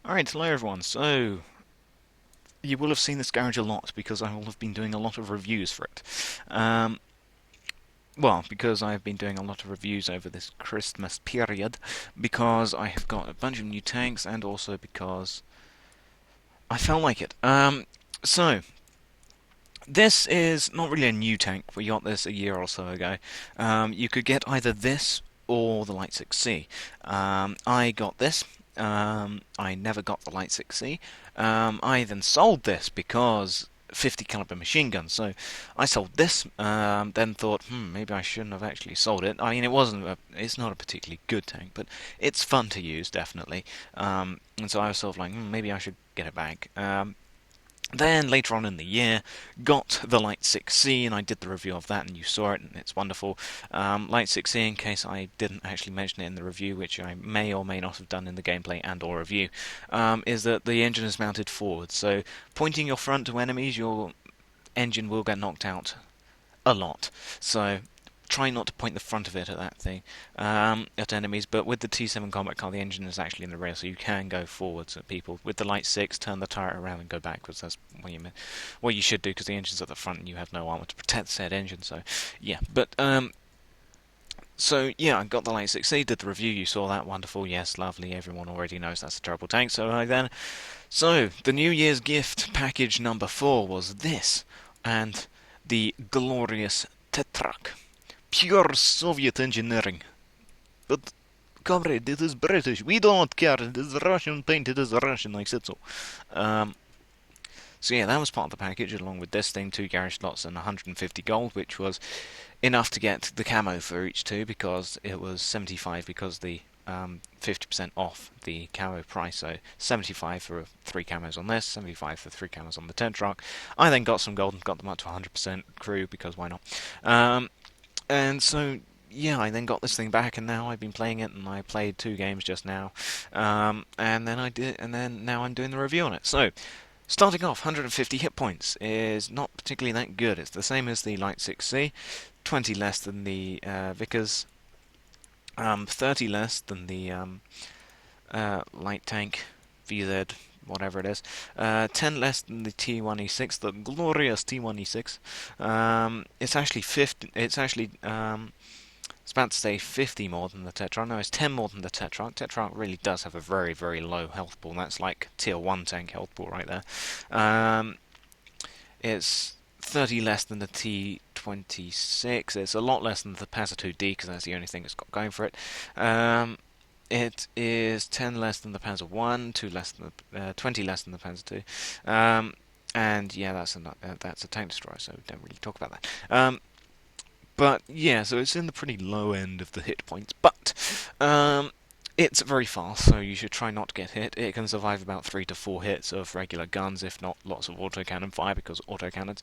Alright, hello everyone. So, you will have seen this garage a lot because I will have been doing a lot of reviews for it. Um, because I've been doing a lot of reviews over this Christmas period, because I have got a bunch of new tanks, and also because I felt like it. So, this is not really a new tank. We got this a year or so ago. You could get either this or the Light 6C. I got this. I never got the Light 6C. I then sold this because 50 caliber machine gun. So I sold this. Then thought, maybe I shouldn't have actually sold it. I mean, it's not a particularly good tank, but it's fun to use, definitely. And so I was sort of like, maybe I should get it back. Then later on in the year, got the Light 6C, and I did the review of that, and you saw it, and it's wonderful. Light 6C, in case I didn't actually mention it in the review, which I may or may not have done in the gameplay and/or review, is that the engine is mounted forward. So pointing your front to enemies, your engine will get knocked out a lot. So try not to point the front of it at that thing, at enemies. But with the T7 combat car, the engine is actually in the rear, so you can go forwards at people. With the Light 6, turn the turret around and go backwards. That's what you should do, because the engine's at the front and you have no armor to protect said engine. So yeah, so yeah, I got the Light 6C, did the review. You saw that, wonderful. Yes, lovely. Everyone already knows that's a terrible tank. So the New Year's gift package number 4 was this, and the glorious Tetrak. Pure Soviet engineering. But, comrade, it is British. We don't care. It is Russian paint. It is Russian. I said so. Um, so yeah, that was part of the package, along with this thing, 2 garage slots and 150 gold, which was enough to get the camo for each two, because it was 75 because the 50% off the camo price. So 75 for 3 camos on this, 75 for 3 camos on the tent truck. I then got some gold and got them up to 100% crew, because why not? And so yeah, I then got this thing back, and now I've been playing it, and I played 2 games just now, and then now I'm doing the review on it. So, starting off, 150 hit points is not particularly that good. It's the same as the Light 6C, 20 less than the Vickers, 30 less than the Light Tank VZ, whatever it is, 10 less than the T1E6, the glorious T1E6. It's actually 50. It's about to say 50 more than the Tetrarch. No, it's 10 more than the Tetrarch. Tetrarch really does have a very, very low health pool. That's like tier 1 tank health pool right there. It's 30 less than the T26. It's a lot less than the Panzer 2D, because that's the only thing it's got going for it. It is 10 less than the Panzer 1, 20 less than the Panzer 2. And yeah, that's a tank destroyer, so we don't really talk about that. But yeah, so it's in the pretty low end of the hit points, but it's very fast, so you should try not to get hit. It can survive about 3 to 4 hits of regular guns, if not lots of autocannon fire, because autocannons.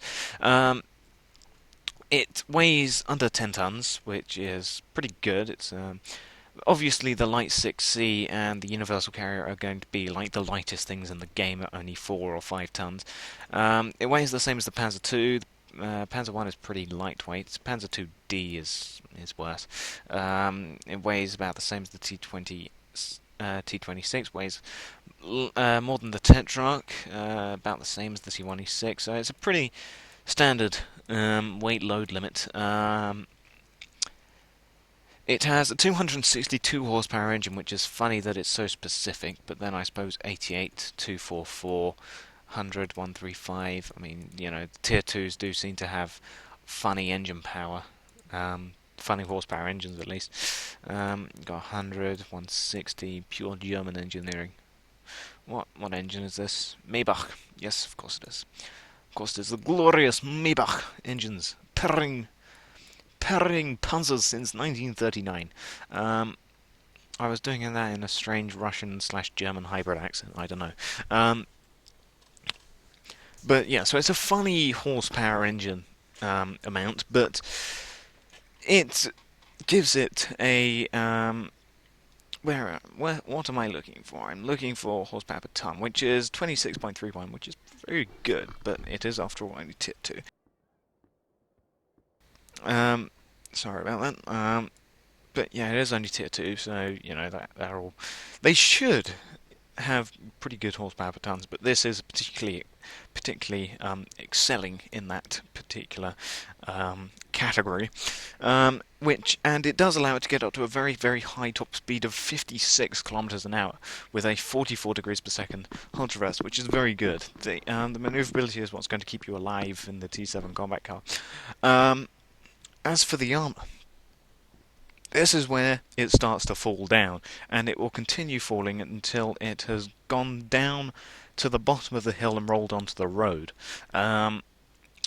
It weighs under 10 tons, which is pretty good. It's obviously the Light 6C and the Universal Carrier are going to be like the lightest things in the game, at only 4 or 5 tons. It weighs the same as the Panzer 2. Panzer 1 is pretty lightweight. Panzer 2D is worse. It weighs about the same as the T26, weighs more than the Tetrarch, about the same as the T1E6. So it's a pretty standard weight load limit. It has a 262 horsepower engine, which is funny that it's so specific, but then I suppose 88, 244, 100, 135. I mean, the tier 2s do seem to have funny engine power, funny horsepower engines at least. Got 100, 160, pure German engineering. What engine is this? Maybach. Yes, of course it is. Of course it is the glorious Maybach engines. Purring Panzers since 1939. I was doing that in a strange Russian/German hybrid accent. I don't know. But yeah, so it's a funny horsepower engine amount, but it gives it a what am I looking for? I'm looking for horsepower per ton, which is 26.31, which is very good, but it is after all only tier 2. Sorry about that. But yeah, it is only tier 2, so that they're all. They should. have pretty good horsepower per tons, but this is particularly excelling in that particular category, and it does allow it to get up to a very high top speed of 56 kilometers an hour with a 44 degrees per second hull traverse, which is very good. The maneuverability is what's going to keep you alive in the T7 combat car. Um, as for the armor, this is where it starts to fall down, and it will continue falling until it has gone down to the bottom of the hill and rolled onto the road.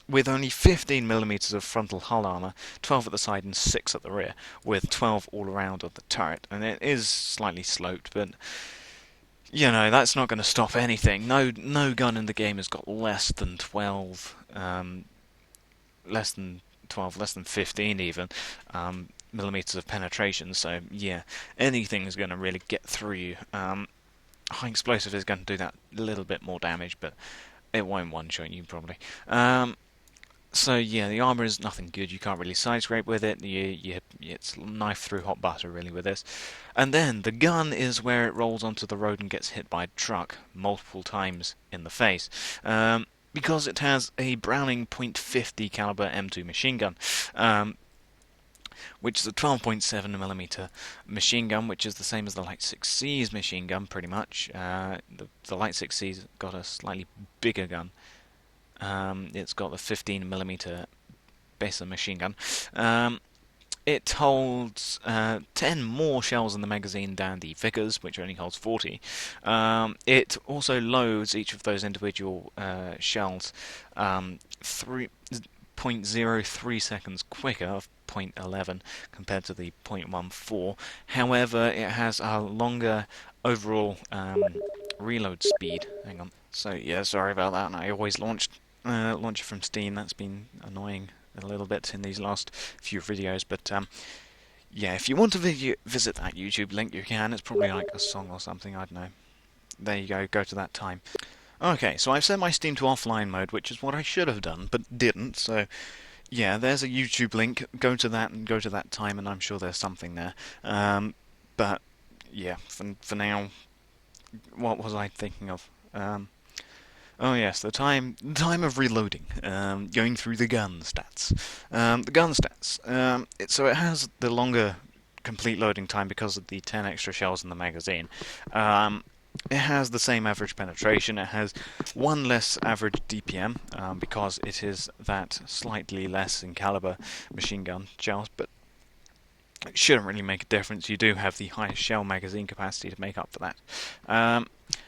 With only 15 millimeters of frontal hull armor, 12 at the side and 6 at the rear, with 12 all around on the turret. And it is slightly sloped, but that's not going to stop anything. No gun in the game has got less than 12, less than 15 even. Millimeters of penetration, so yeah, anything is going to really get through you. High explosive is going to do that little bit more damage, but it won't one-shot you probably. So yeah, the armor is nothing good. You can't really side scrape with it. It's knife through hot butter really with this. And then the gun is where it rolls onto the road and gets hit by a truck multiple times in the face. Because it has a Browning .50 caliber M2 machine gun. Which is a 12.7mm machine gun, which is the same as the Light 6C's machine gun, pretty much. The Light 6C's got a slightly bigger gun. It's got the 15mm Besa machine gun. It holds 10 more shells in the magazine than the Vickers, which only holds 40. It also loads each of those individual shells 0.03 seconds quicker, of 0.11 compared to the 0.14. However, it has a longer overall reload speed. Hang on. So yeah, sorry about that. I always launch it from Steam. That's been annoying a little bit in these last few videos, but yeah, if you want to visit that YouTube link, you can. It's probably like a song or something. I don't know. There you go. Go to that time. Okay, so I've set my Steam to offline mode, which is what I should have done, but didn't, so yeah, there's a YouTube link. Go to that and go to that time, and I'm sure there's something there. But yeah, for now, what was I thinking of? Oh yes, the time of reloading. Going through the gun stats. The gun stats. So it has the longer complete loading time because of the 10 extra shells in the magazine. It has the same average penetration. It has one less average DPM because it is that slightly less in caliber machine gun shells, but it shouldn't really make a difference. You do have the highest shell magazine capacity to make up for that.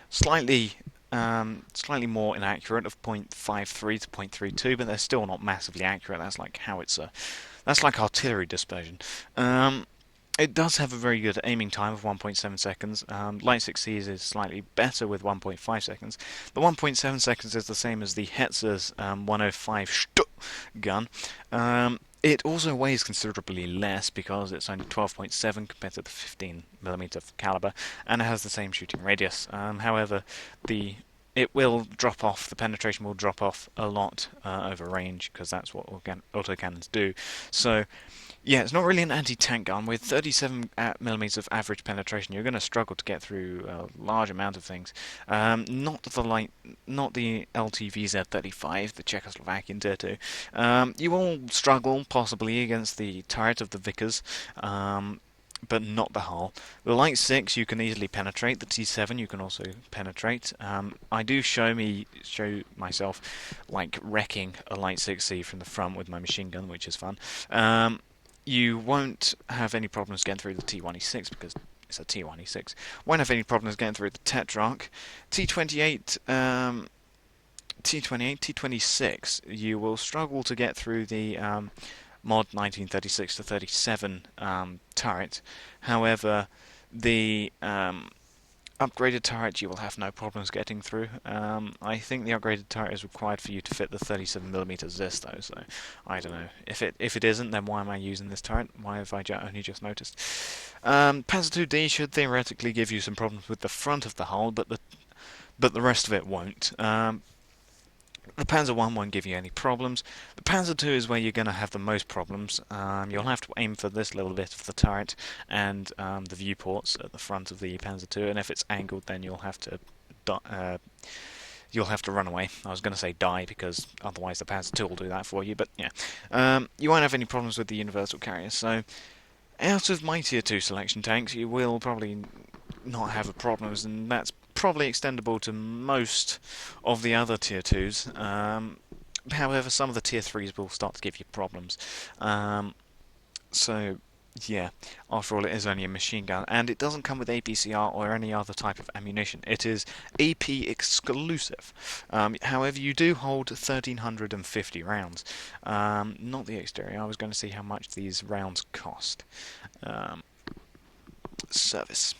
Slightly more inaccurate of 0.53 to 0.32, but they're still not massively accurate. That's like artillery dispersion. It does have a very good aiming time of 1.7 seconds. Light 6C's is slightly better with 1.5 seconds. The 1.7 seconds is the same as the Hetzer's 105 Stutt gun. It also weighs considerably less because it's only 12.7 compared to the 15mm caliber, and it has the same shooting radius. However, the penetration will drop off a lot over range because that's what autocannons do. So yeah, it's not really an anti-tank gun. With 37mm of average penetration, you're going to struggle to get through a large amount of things. Not the LTVZ-35, the Czechoslovakian Tier 2. You will struggle possibly against the turret of the Vickers, but not the hull. The Light 6 you can easily penetrate. The T7 you can also penetrate. I do show myself like wrecking a Light 6C from the front with my machine gun, which is fun. You won't have any problems getting through the T1E6 because it's a T1E6. Won't have any problems getting through the Tetrarch. T28, T26, you will struggle to get through the Mod 1936 to 37 turret. However, the upgraded turret you will have no problems getting through. I think the upgraded turret is required for you to fit the 37mm Zis though, so I don't know. If it isn't, then why am I using this turret? Why have I only just noticed? Panzer II-D should theoretically give you some problems with the front of the hull, but the rest of it won't. The Panzer 1 won't give you any problems. The Panzer 2 is where you're going to have the most problems. You'll have to aim for this little bit of the turret and the viewports at the front of the Panzer 2, and if it's angled, then you'll have to run away. I was going to say die because otherwise the Panzer 2 will do that for you, but yeah. You won't have any problems with the universal carrier. So out of my tier 2 selection tanks, you will probably not have problems, and that's probably extendable to most of the other tier 2s. However, some of the tier 3s will start to give you problems. So, yeah, after all, it is only a machine gun, and it doesn't come with APCR or any other type of ammunition. It is AP exclusive. However, you do hold 1,350 rounds. Not the exterior. I was going to see how much these rounds cost. Um, Service.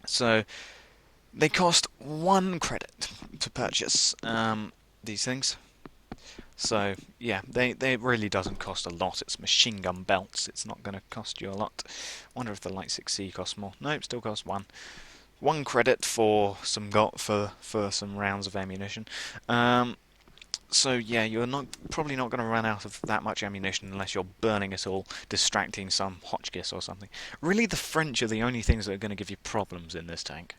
So, they cost 1 credit to purchase these things. So yeah, they really doesn't cost a lot. It's machine gun belts. It's not going to cost you a lot. Wonder if the Light 6C costs more. Nope, still costs 1 credit for some for some rounds of ammunition. So yeah, you're probably not going to run out of that much ammunition unless you're burning it all, distracting some Hotchkiss or something. Really, the French are the only things that are going to give you problems in this tank.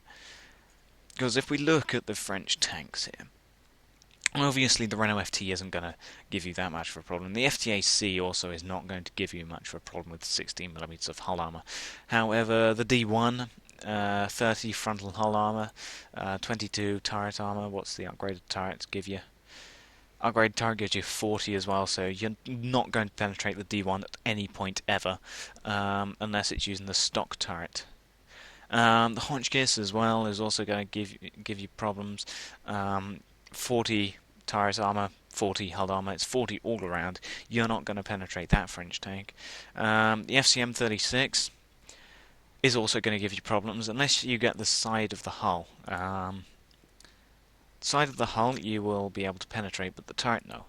Because if we look at the French tanks here, obviously the Renault FT isn't going to give you that much of a problem. The FTA-C also is not going to give you much of a problem with 16mm of hull armour. However, the D1, 30 frontal hull armour, 22 turret armour, what's the upgraded turret give you? Upgraded turret gives you 40 as well, so you're not going to penetrate the D1 at any point ever, unless it's using the stock turret. The Hotchkiss as well is also going to give you problems. 40 turret armor, 40 hull armor, it's 40 all around. You're not going to penetrate that French tank. The FCM-36 is also going to give you problems unless you get the side of the hull. Side of the hull you will be able to penetrate, but the turret no.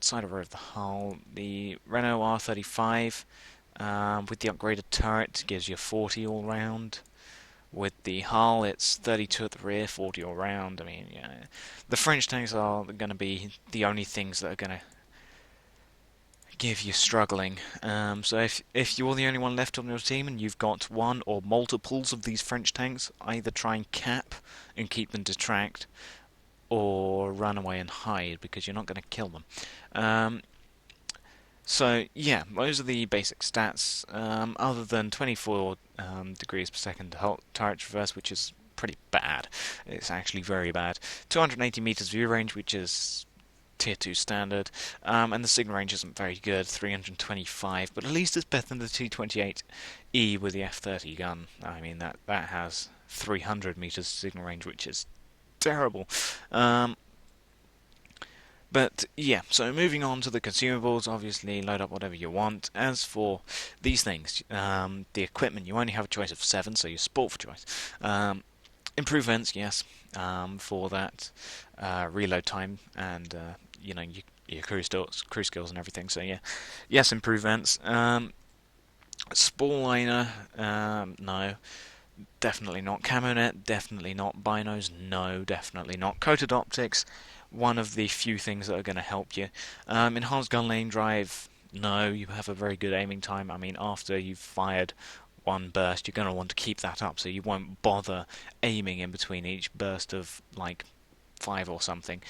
Side of the hull, the Renault R35 with the upgraded turret gives you 40 all round. With the hull, it's 32 at the rear, 40 all round. I mean, yeah, the French tanks are going to be the only things that are going to give you struggling. So if you're the only one left on your team and you've got one or multiples of these French tanks, either try and cap and keep them detract, or run away and hide because you're not going to kill them. So yeah, those are the basic stats. Other than 24 degrees per second turret traverse, which is pretty bad. It's actually very bad. 280 meters view range, which is tier 2 standard, and the signal range isn't very good, 325, but at least it's better than the 228E with the F30 gun. I mean, that has 300 meters signal range, which is terrible. But yeah, so moving on to the consumables, obviously load up whatever you want. As for these things, the equipment, you only have a choice of 7, so you sport for choice. Improve vents, yes, for that reload time and your crew skills and everything. So yeah, yes, improve vents. Spore liner, no. Definitely not. Camo net, definitely not. Binos, no, definitely not. Coated optics, one of the few things that are going to help you. Enhanced gun lane drive, no, you have a very good aiming time. I mean, after you've fired one burst, you're going to want to keep that up, so you won't bother aiming in between each burst of, like, 5 or something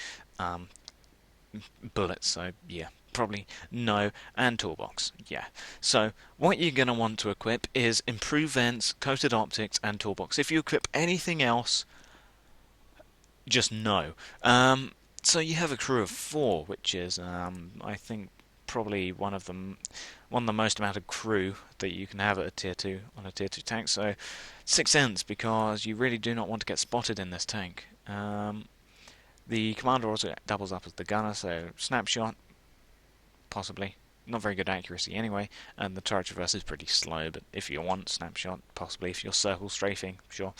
bullets, so yeah. Probably no, and toolbox, yeah. So what you're going to want to equip is improved vents, coated optics, and toolbox. If you equip anything else, just no. So you have a crew of 4, which is, I think, probably one of the most amount of crew that you can have at a tier 2 on a tier 2 tank. So 6 cents, because you really do not want to get spotted in this tank. The commander also doubles up as the gunner, so snapshot, possibly. Not very good accuracy anyway, and the turret traverse is pretty slow, but if you want snapshot, possibly. If you're circle strafing, sure.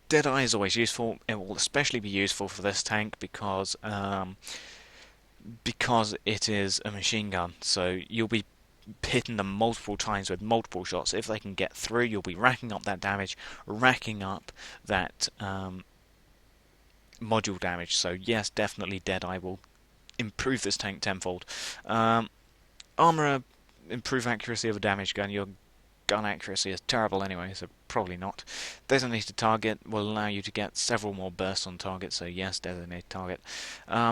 Deadeye is always useful. It will especially be useful for this tank because it is a machine gun, so you'll be hitting them multiple times with multiple shots. If they can get through, you'll be racking up that damage, racking up that module damage. So yes, definitely Deadeye will improve this tank tenfold. Um, Armor improve accuracy of a damage gun. Your gun accuracy is terrible anyway, so probably not. Designated target will allow you to get several more bursts on target, so yes, designated target.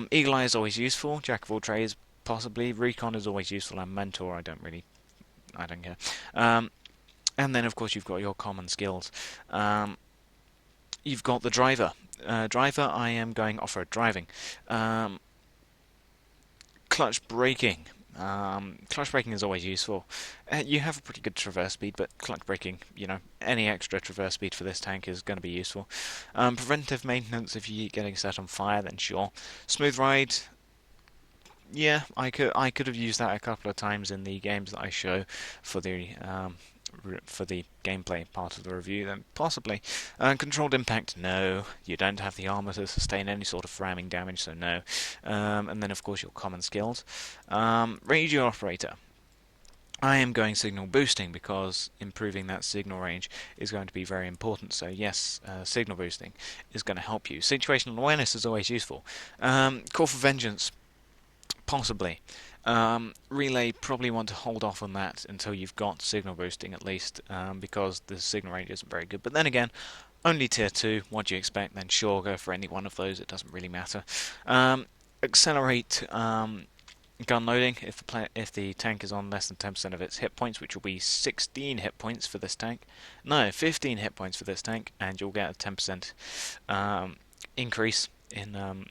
Eagle Eye is always useful. Jack of all trades, possibly. Recon is always useful, and Mentor, I don't care. And then, of course, you've got your common skills. You've got the driver. Driver, I am going off-road driving. Um, Clutch braking. Clutch braking is always useful. You have a pretty good traverse speed, but clutch braking, any extra traverse speed for this tank is going to be useful. Preventive maintenance, if you keep getting set on fire, then sure. Smooth ride, yeah, I could have used that a couple of times in the games that I show for the gameplay part of the review. Then possibly. Controlled impact, no. You don't have the armor to sustain any sort of ramming damage, so no. And then of course your common skills. Radio operator. I am going signal boosting because improving that signal range is going to be very important. So yes, signal boosting is going to help you. Situational awareness is always useful. Call for vengeance. Possibly. Relay probably want to hold off on that until you've got signal boosting at least, because the signal range isn't very good. But then again, only tier 2, what do you expect? Then sure, go for any one of those, it doesn't really matter. Accelerate gun loading if the tank is on less than 10% of its hit points, which will be 16 hit points for this tank. No, 15 hit points for this tank, and you'll get a 10% increase in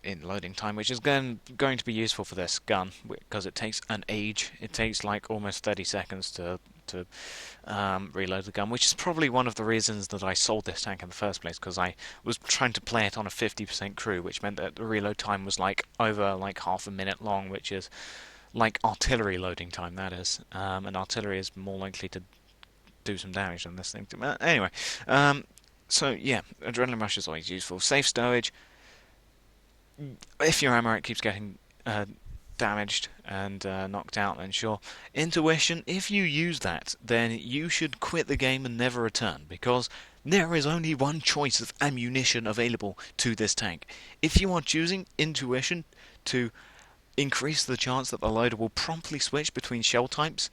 in loading time, which is going to be useful for this gun because it takes an age. It takes like almost 30 seconds to reload the gun, which is probably one of the reasons that I sold this tank in the first place, because I was trying to play it on a 50% crew, which meant that the reload time was like over like half a minute long, which is like artillery loading time, that is. And artillery is more likely to do some damage than this thing. Anyway, so yeah, adrenaline rush is always useful. Safe stowage. If your ammo keeps getting damaged and knocked out, then sure. Intuition, if you use that, then you should quit the game and never return, because there is only one choice of ammunition available to this tank. If you are choosing intuition to increase the chance that the loader will promptly switch between shell types,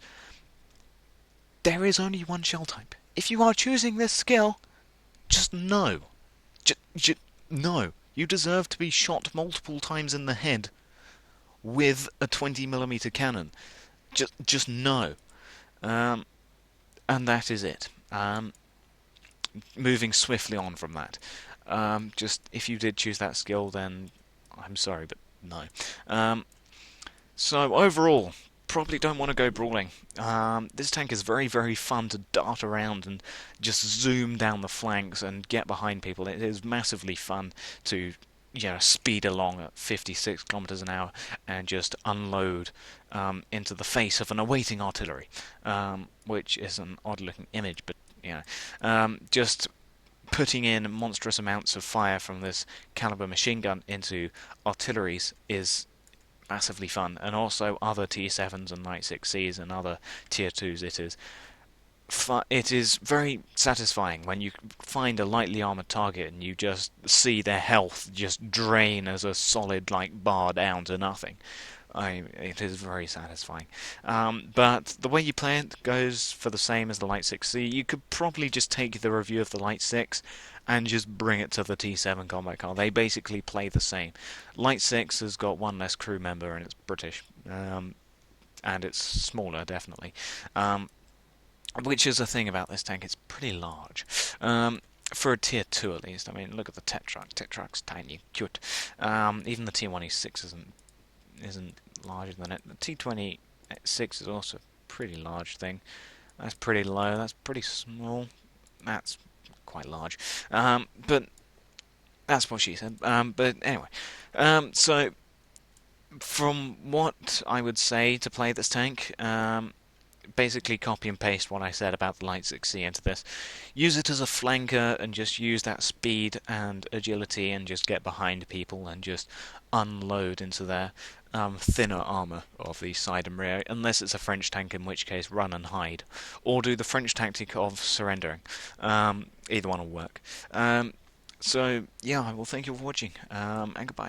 there is only one shell type. If you are choosing this skill, just no. No. You deserve to be shot multiple times in the head with a 20mm cannon. Just no. And that is it. Moving swiftly on from that. Just if you did choose that skill, then I'm sorry, but no. So overall, probably don't want to go brawling. This tank is very, very fun to dart around and just zoom down the flanks and get behind people. It is massively fun to speed along at 56 kilometers an hour and just unload into the face of an awaiting artillery, which is an odd-looking image, but just putting in monstrous amounts of fire from this caliber machine gun into artilleries is massively fun, and also other T7s and Night 6Cs and other tier 2s. It is very satisfying when you find a lightly armored target and you just see their health just drain as a solid like bar down to nothing. It is very satisfying. But the way you play it goes for the same as the Light 6C. You could probably just take the review of the Light 6 and just bring it to the T7 combat car. They basically play the same. Light 6 has got one less crew member and it's British. And it's smaller, definitely. Which is the thing about this tank, it's pretty large. For a tier 2 at least. I mean, look at the Tet Truck. Tet Truck's tiny, cute. Even the T1E6 isn't larger than it. The T26 is also a pretty large thing. That's pretty low, that's pretty small. That's quite large. But that's what she said. But anyway. So, from what I would say to play this tank, basically copy and paste what I said about the Light 6C into this. Use it as a flanker and just use that speed and agility and just get behind people and just unload into there. thinner armor of the side and rear, unless it's a French tank, in which case run and hide, or do the French tactic of surrendering. Either one will work. So yeah, I will thank you for watching, and goodbye.